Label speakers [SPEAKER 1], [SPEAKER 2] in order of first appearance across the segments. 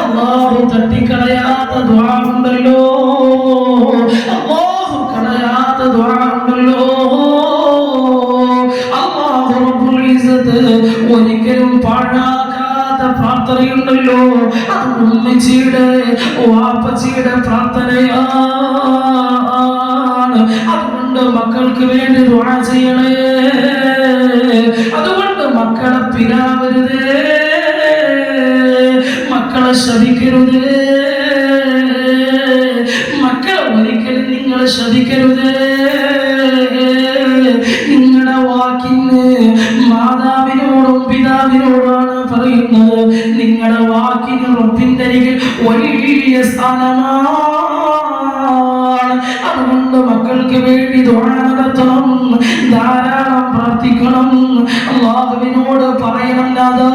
[SPEAKER 1] അല്ലാഹു തട്ടിക്കളയാത്ത ദുആ ഉണ്ടല്ലോ, അല്ലാഹു കളയാത്ത ദുആ ഉണ്ടല്ലോ. അല്ലാഹു റബ്ബുൽ ഇസ്സത്ത് ഒരിക്കലും പാഴാക്കാത്ത പ്രാർത്ഥനയുണ്ടല്ലോ. അത് ഉമ്മച്ചിയുടെ വാപ്പച്ചിയുടെ പ്രാർത്ഥനയാണ്. അതുകൊണ്ട് മക്കൾക്ക് വേണ്ടി ദുആ ചെയ്യണേ. അതുകൊണ്ട് മക്കളെ പിരാവരുതേ, മക്കളെ ശപിക്കരുത്, മക്കളെ ഒരിക്കലും നിങ്ങൾ ശപിക്കരുത്. നിങ്ങളുടെ വാക്കിന് മാതാവിനോടും പിതാവിനോടാണ് പറയുന്നത്. നിങ്ങളുടെ വാക്കിന് റബ്ബിന്റെ അരികിൽ വലിയ സ്ഥാനമാണ്. അതുകൊണ്ട് മക്കൾക്ക് വേണ്ടി ദുആ നടത്തണം, ധാരാളം പ്രാർത്ഥിക്കണം, അല്ലാഹുവിനോട് പറയണം, നാഥാ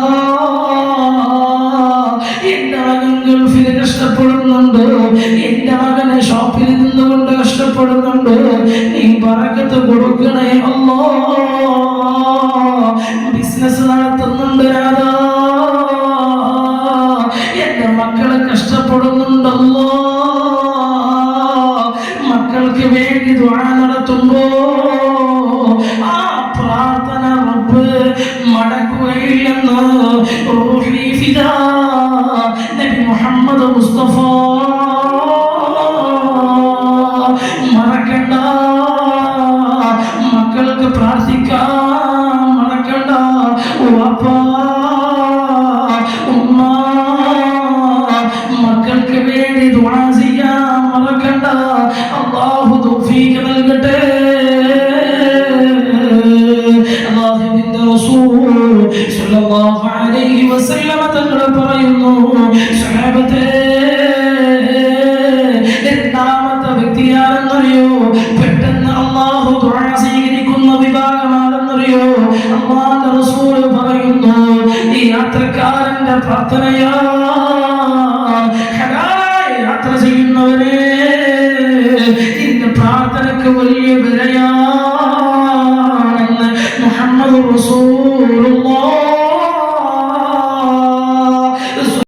[SPEAKER 1] എന്റെ മകൻ ഗൾഫിൽ കഷ്ടപ്പെടുന്നുണ്ട്, എന്റെ മകന് ഷോപ്പിൽ നിന്നുകൊണ്ട് കഷ്ടപ്പെടുന്നുണ്ട്, നീ ബറക്കത്ത് കൊടുക്കണേ അല്ലാഹ്. ബിസിനസ് നടത്തുന്നുണ്ട് നാഥാ, എന്റെ മക്കളെ കഷ്ടപ്പെടുന്നുണ്ടല്ലോ. മക്കൾക്ക് വേണ്ടി ദുആ നടത്തുമ്പോ ആ പ്രാർത്ഥന റബ്ബ് മടക്കുകയില്ലെന്ന് റൂഹി ഫിദാ നബി മുഹമ്മദ് മുസ്തഫ. മറക്കണ്ട, മക്കൾക്ക് പ്രാർത്ഥിക്കാൻ മറക്കണ്ട. വാപ്പാ ഉമ്മ മക്കൾക്ക് വേണ്ടി ദുആ ചെയ്യാൻ മറക്കണ്ട. അല്ലാഹു തൗഫീഖ് നൽകട്ടെ. അല്ലാഹുവിന്റെ റസൂൽ സ്വല്ലല്ലാഹു അലൈഹി വസല്ലം തങ്ങൾ പറയുന്നു, സ്വഹാബത്തെ രണ്ടാമത്തെ വ്യക്തിയാണെന്നറിയോ, പെട്ടെന്ന് അല്ലാഹു ദുആ സ്വീകരിക്കുന്ന വിഭാഗമാണെന്നറിയോ? അല്ലാഹുവിന്റെ റസൂൽ പറയുന്നു, ഈ യാത്രക്കാരന്റെ പ്രാർത്ഥനയാ. യാത്ര ചെയ്യുന്നവരെ, നിന്റെ പ്രാർത്ഥനക്ക് വലിയ വിലയാ.